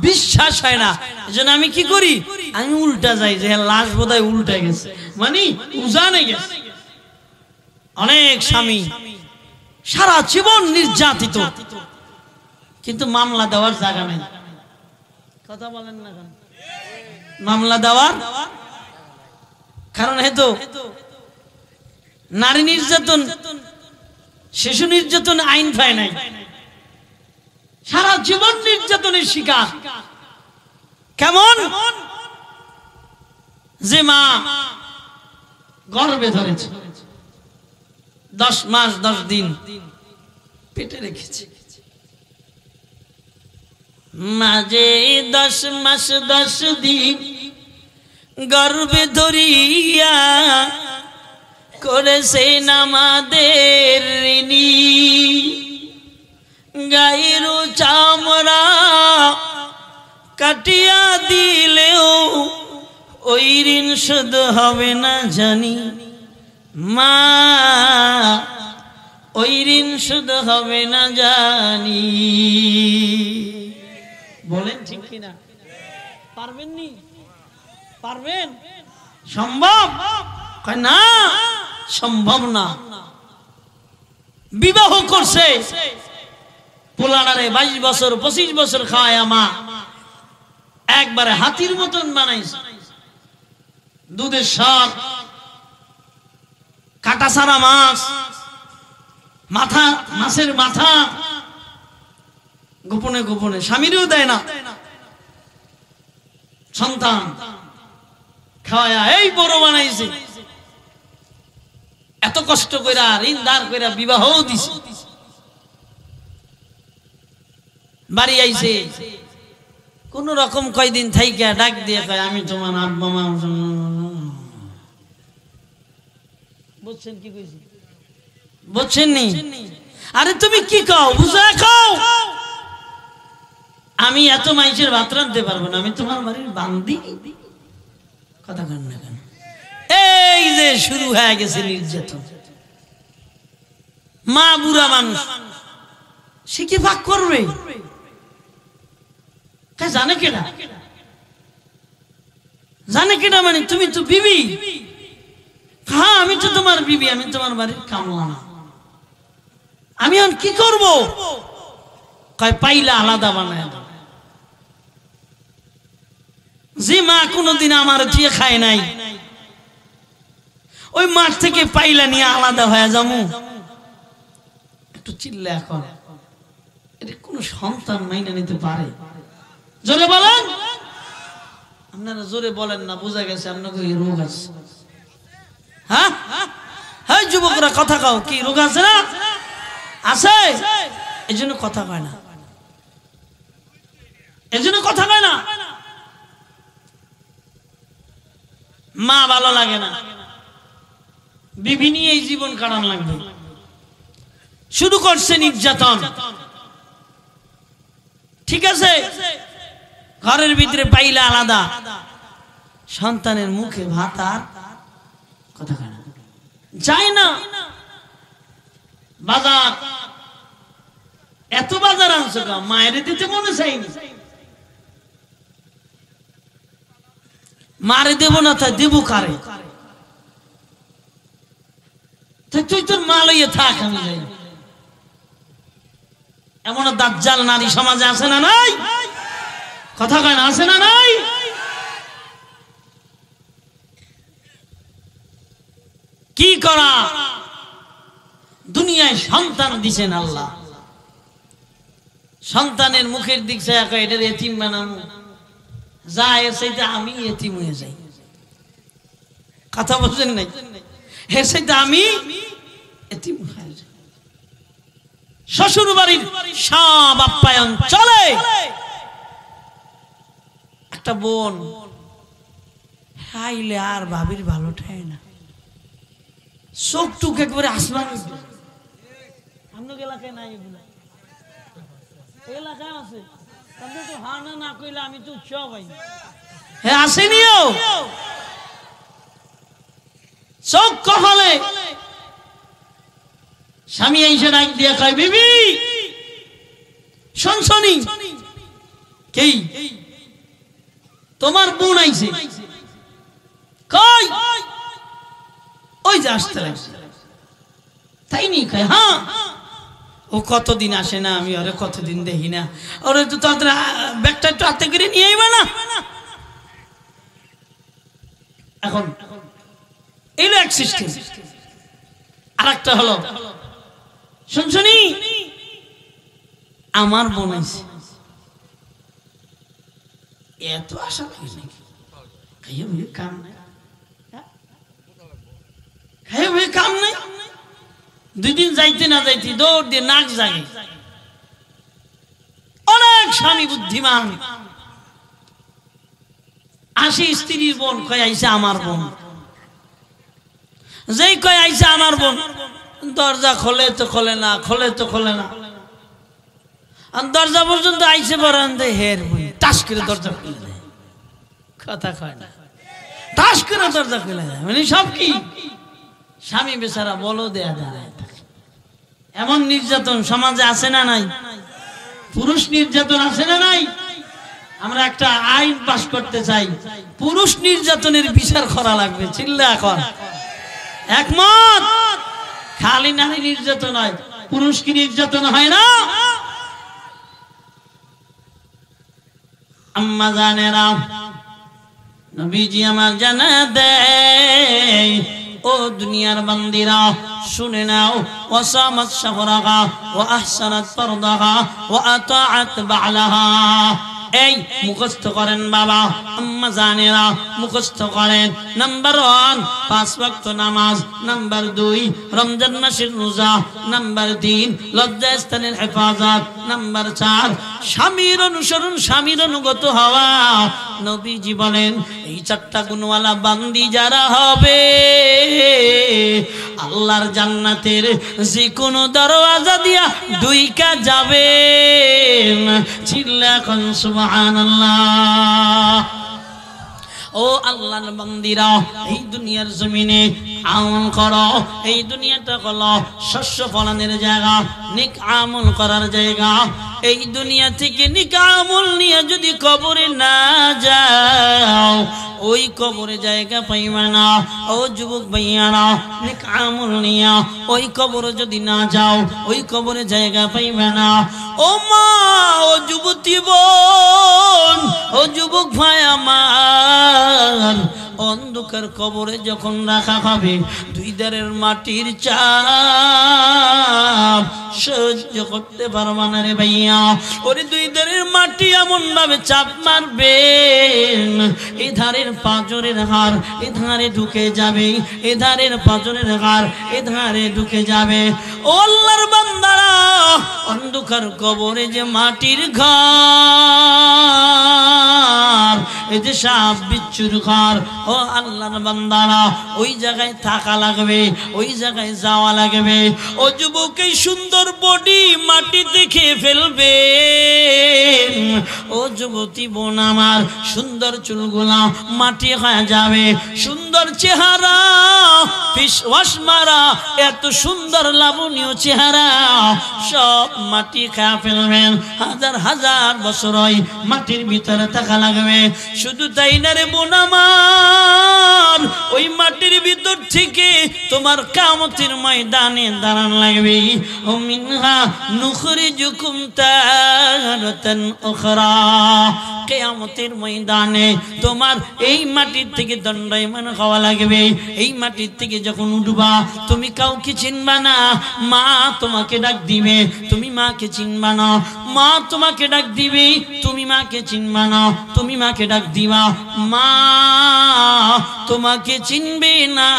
বিশ্বাস হয় না এজন্য আমি কি করি আমি উল্টা যাই যে লাশ বোধহয় উল্টে গেছে মানে উজানে গেছে অনেক স্বামী সারা জীবন নির্যাতিত কিন্তু মামলা দেওয়ার জায়গা নেই কথা বলেন না কেন মামলা দেওয়ার কারণ হেতু নারী নির্যাতন শিশু নির্যাতন আইন পায় নাই সারা জীবন নির্যাতনের শিকার কেমন যে মা গর্ভে ধরেছে 10 মাস 10 দিন পেটে রেখেছে মাঝে 10 মাস 10 দিন গর্ভে ধরিয়া করেছে নামাদের ঋণী গায়ের চামড়া কাটিয়া দিলেও ওই ঋণ শোধ হবে না জানি মা ওই ঋণ শোধ হবে না জানি বলেন ঠিক কিনা পারবেন নি পারবেন সম্ভব না সম্ভব না বিবাহ করছে পোলাডারে 22 বছর 25 বছর খায় মা একবারে হাতির মতন বানাইছে দুধের স্বাদ কাটা সারা মাছ মাথা মাছের মাথা গোপনে গোপনে স্বামীরও দেয় না সন্তান খাওয়া এই বড় বানাইছে এত কষ্ট কইরা ঋণ ধার কইরা বিবাহ দিছে বাড়ি আইছে কোন রকম কয়দিন থাইকা ডাক দিয়ে কয় আমি তোমার আব্বা মা বুঝছেন কি কইছি বুঝছেন নি আরে তুমি কি কও বুঝা খাও আমি এত মাইসের ভাত রাঁধতে পারবো না, আমি তোমার বাড়ির বান্দি। কথা কন না কেন? এই যে শুরু হয়ে গেছে নির্যাতন। মা বুড়া মানুষ, সে কি ভাগ করবে? জানে কেনা, জানে কেনা মানে তুমি তো বিবি। হ্যাঁ আমি তো তোমার বিবি, আমি তোমার বাড়ির কামলা না। আমি এখন কি করব? কয় পাইলা আলাদা বানায় দাও। যে মা কোনোদিন আমার দিয়ে খায় নাই, ওই মাঠ থেকে পাইলা নিয়ে আলাদা হয়ে যাবো? একটু চিল্লা এখন, এটা কোন সন্তান মাইনা নিতে পারে? জোরে বলেন। আপনারা জোরে বলেন না, বোঝা গেছে আপনাকে রোগ আছে। হ্যাঁ হ্যাঁ যুবকরা কথা কও, কি রোগ আছে না? আছে, এই জন্য কথা কয় না, এই জন্য কথা কয় না। মা ভালো লাগে না, বিবি নিয়ে এই জীবন কাটান লাগবে। শুরু করছে নির্যাতন। ঠিক আছে, ঘরের ভিতরে পাইলা আলাদা, সন্তানের মুখে ভাত আর কথা কয় না, যায় না। বাজার, এত বাজার আনছো গা, মায়ের দিতে মনে চাইনি। মারে দেব না, তাই দেব কারে? তুই তোর মা লইয়ে থাক, আমি যাই। এমন দাজ্জাল নারী সমাজে আছে না নাই? কথা কয় না, আছে না নাই? কি করা? দুনিয়ায় সন্তান দিছেন আল্লাহ, সন্তানের মুখের দিক চাই এটার এতিম বানাবো, যায় সেইটা আমি এতিম হয়ে যাই। কথা বলছেন নাই? হে সেইটা আমি এতিম হয়ে যাই। শ্বশুর বাড়ির সব আপ্যায়ন চলে। একটা বোন খাইলে আর ভাবির ভালো ঠায় না, চোখ টুক একবারে আসমান। আপনার এলাকায় নাই এগুলা? এলাকায় আছে, তো হানা না কইলে আমি তো উৎসাহ পাই। হ্যাঁ আসেনিও, চোখ কপালে। স্বামী এসে ডাক দিয়ে কয়, বিবি শুনছনি? কি? তোমার বোন আইছে। কই? ওই যে আসতে লাগছে। তাই নি? কয় হ্যাঁ। ও কতদিন আসে না, আমি ওরে কতদিন দেখি না। ওরে তো তাদের ব্যাগটা একটু হাতে করে নিয়ে আইবা না? এখন এলো এক সিস্টেম। আর একটা হলো, শুনছনি আমার বোন আছে। এত আশা লাগে নাকি? খাইয়ে ভাই কাম নাই, খাইয়ে ভাই কাম নাই। 2 দিন যাইতে না যাইতে দৌড় দিয়ে নাক জাগে। অনেক স্বামী বুদ্ধিমান, আসি স্ত্রীর বোন, কয় আইসা আমার বোন। যেই কয় আইসা আমার বোন, দরজা খোলে তো খোলে না, খোলে তো খোলে না। আর দরজা পর্যন্ত আইসে পড়ান দেয়, হের বোন টাস করে দরজা খুলে দেয়। কথা কয় না, টাস করে দরজা খুলে দেয়। মানে সব কি? স্বামী বেচারা বলো দেয়া দাঁড়ায়। এমন নির্যাতন সমাজে আছে না নাই? পুরুষ নির্যাতন আছে না নাই? আমরা একটা আইন পাস করতে চাই, পুরুষ নির্যাতনের বিচার করা লাগবে। চিল্লা এখন একমত? খালি নারী নির্যাতন হয়, পুরুষ কি নির্যাতন হয় না? আম্মা জানেরা, নবীজি আমার জানা দেয়, ও দুনিয়ার বান্দিরা শুনে নাও। ওয়াসামাত শাহরাহা ওয়া আহসানাত ফারদাহা ওয়া আতাআত বা'লাহা। এই মুখস্থ করেন বাবা, আম্মা জানেরা মুখস্থ করেন। নাম্বার 1 5 ওয়াক্ত নামাজ, নাম্বার 2 রমজান মাসের রোজা, নাম্বার 3 লজ্জাস্থানের হেফাজত, নাম্বার 4 স্বামীর অনুসরণ, স্বামীর অনুগত হওয়া। নবীজি বলেন এই 4টা গুণওয়ালা বান্দি যারা হবে, আল্লাহর জান্নাতের যে কোনো দরওয়াজা দিয়া ঢুইকা যাবেন। চিল্লা কোন সুবহানাল্লাহ। ও আল্লাহর বান্দিরা, এই দুনিয়ার জমিনে আমল করো। এই দুনিয়াটা হলো শস্য ফলনের জায়গা, নেক আমল করার জায়গা। এই দুনিয়া থেকে নেক আমল নিয়ে যদি কবরে না যাও, ওই কবরে জায়গা পাইবে না। ও যুবক ভাইয়ারা, নেক আমল নিয়ে ওই কবরে যদি না যাও, ওই কবরে জায়গা পাইবে না। ও মা, ও যুবতী বোন, ও যুবক ভাই আমার, অন্ধকার কবরে যখন রাখা হবে, দুই ধারের মাটির চাপ সহ্য করতে পারবা না রে ভাইয়া। ওরে দুই ধারের মাটি এমন ভাবে চাপ মারবেন, এ ধারের পাঁজরের হাড় এ ধারে ঢুকে যাবে, এ ধারের পাঁজরের হাড় এ ধারে ঢুকে যাবে। ও আল্লাহর বান্দারা, অন্ধকার কবরে যে মাটির ঘর, এই যে সাপ বিচ্ছুর ঘর, ও আল্লাহর বান্দারা, ওই জায়গায় থাকা লাগবে, ওই জায়গায় যাওয়া লাগবে। ও যুবক, এই সুন্দর বডি মাটি দেখে ফেলবে। ও যুবতী বোন আমার, সুন্দর চুলগুলা মাটি হয়ে যাবে, সুন্দর চেহারা ফিস ওয়াশ মারা, এত সুন্দর লাবণীয় চেহারা সব মাটি খেয়ে ফেলবেন। হাজার হাজার বছর ওই মাটির ভিতরে থাকা লাগবে। শুধু তাই না রে বোন আমার, ওই মাটির ভিতর থেকে তোমার কিয়ামতের ময়দানে দাঁড়ান লাগবে। ও মিনহা নুখরিজুকুম তারাতান উখরা, কিয়ামতের ময়দানে তোমার এই মাটির থেকে দণ্ডায়মান হওয়া লাগবে। এই মাটির থেকে যখন উঠবা, তুমি কাউকে চিনবা না। মা তোমাকে ডাক দিবে, তুমি মাকে চিনবা না। মা তোমাকে ডাক দিবে, তুমি মাকে চিনবা না। তুমি মাকে ডাক দিবা, মা তোমাকে চিনবে না।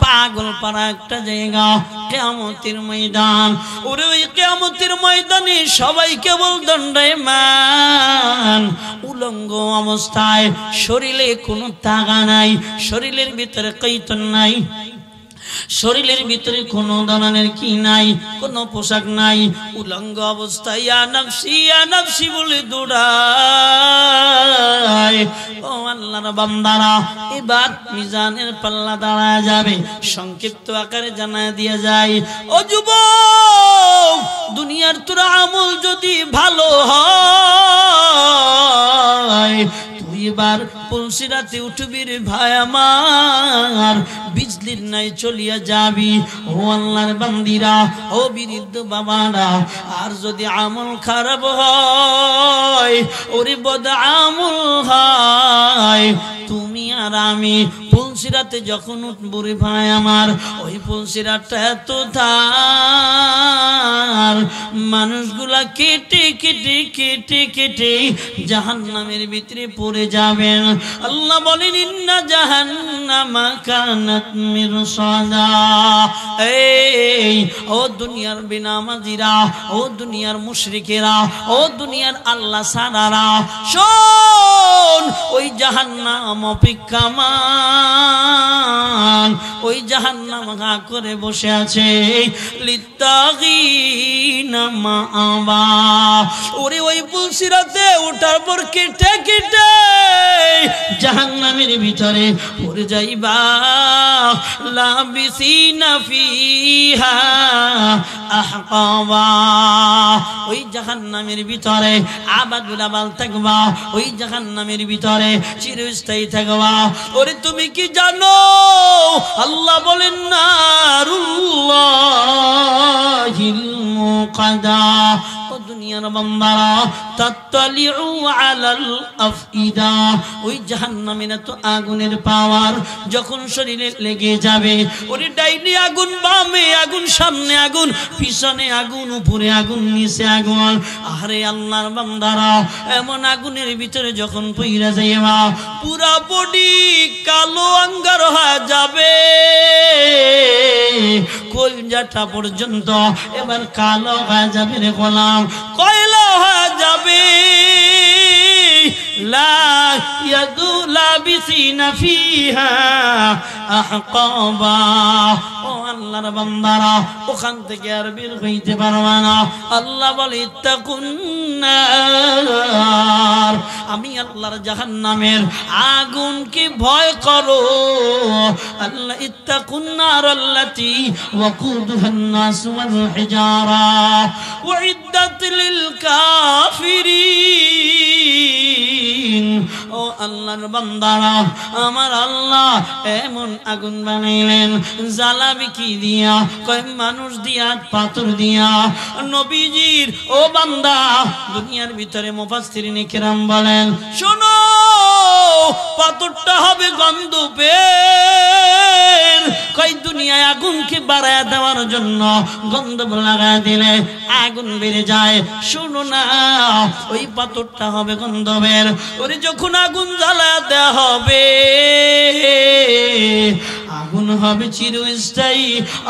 পাগল পাড়া একটা জায়গা, কিয়ামতের ময়দান। ওরে ওই কিয়ামতের ময়দানে সবাই কেবল দণ্ডায়মান, উলঙ্গ অবস্থায়, শরীরে কোনো তাগা নাই, শরীরের ভিতরে কৈতন নাই, শরীরের ভিতরে কোনো ধরনের কি নাই, কোনো পোশাক নাই, উলঙ্গ অবস্থায় ইয়া নফসি বলে দৌড়ায়। ও আল্লাহর বান্দারা, এবার মিজানের পাল্লা দাঁড়ায় যাবে। সংক্ষিপ্ত আকারে জানায় দিয়ে যায়, ও যুবক, দুনিয়ার তোর আমল যদি ভালো হয়, তুই এবার পুলসিরাতে উঠবি রে ভাই আমার, বিজলির নাই চলিয়া যাবি। ও আল্লাহর বান্দিরা, ও বিরুদ্ধ বাবারা, আর যদি আমল খারাপ হয়, ওরে বদ আমল হয়, তুমি আর আমি পুলসিরাতে যখন উঠবো রে ভাই আমার, ওই পুলসিরাতটা এত ধার, মানুষগুলা কেটে কেটে কেটে কেটে জাহান্নামের ভিতরে পড়ে যাবেন। আল্লাহ বলেন, ইন্না জাহান্নামা কানাত মিরসাদা। এই ও দুনিয়ার বেনামাজিরা, ও দুনিয়ার মুশরিকেরা, ও দুনিয়ার আল্লাহ সারারা, শোন, ওই জাহান্নাম অপেক্ষামান, ওই জাহান্নাম হা করে বসে আছে। লিত্তাগিনা মাআবা, ওরে ওই পুলসিরাতে ওঠার পর কেটে কেটে জাহান্নামের ভিতরে পড়ে যাইবা। লাবিসিনা ফিহা আহকাবা, ওই জাহান্নামের ভিতরে আবাদুল আবাল থাকবা, ওই জাহান্নামের ভিতরে চিরস্থায়ী থাকবা। ওরে তুমি কি জানো, আল্লাহ বলেন নারুল্লাহিল মুকাদা। ও দুনিয়ার বান্দারা, তাত্তালিউ আলাল আফইদা, ওই জাহান্নামের এত আগুনের পাওয়ার যখন শরীরে লেগে যাবে, ওরে ডাইনে আগুন, বামে আগুন, সামনে আগুন, পিছনে আগুন, উপরে আগুন, নিচে আগুন। আরে আল্লাহর বান্দারা, এমন আগুনের ভিতরে যখন পইরা যাইবা, পুরা বডি কালো আঙ্গার হয়ে যাবে, কলজাটা পর্যন্ত এবার কালো হয়ে যাবে রে গোলাম, কয়লা হয়ে যাবে। লা ইয়াদু লাবিসিনা ফিহা আহকাবা, ও আল্লাহর বান্দারা ওখান থেকে আর বের হইতে পারবে না। আল্লাহ বলে ইত্তাকুন্নার, আমি আল্লাহর জাহান্নামের আগুনকে ভয় করো। আল্লাহ ইত্তাকুন্নার আল্লাতী ওয়াকুদুহান নাস ওয়াল হিজারা উইদ্দাত লিল কাফিরিন। ও আল্লাহর বান্দারা, আমার আল্লাহ এমন আগুন বানাইলেন, জ্বালাবি কি দিয়া? কয় মানুষ দিয়া, পাথর দিয়া। নবীজির ও বান্দা, দুনিয়ার ভিতরে মুফাসসিরিনে কিরাম বলেন, শোনো, পাথরটা হবে গন্ধবের। কয় দুনিয়ায় আগুনকে বাড়ায় দেওয়ার জন্য গন্ধব লাগায় দিলে আগুন বেড়ে যায়। শুনো না, ওই পাথরটা হবে গন্ধবের। ওরে যখন আগুন জ্বালায় দেওয়া হবে, আগুন হবে চিরস্থায়ী।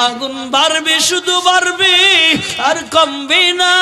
আগুন বাড়বে, শুধু বাড়বে, আর কমবে না।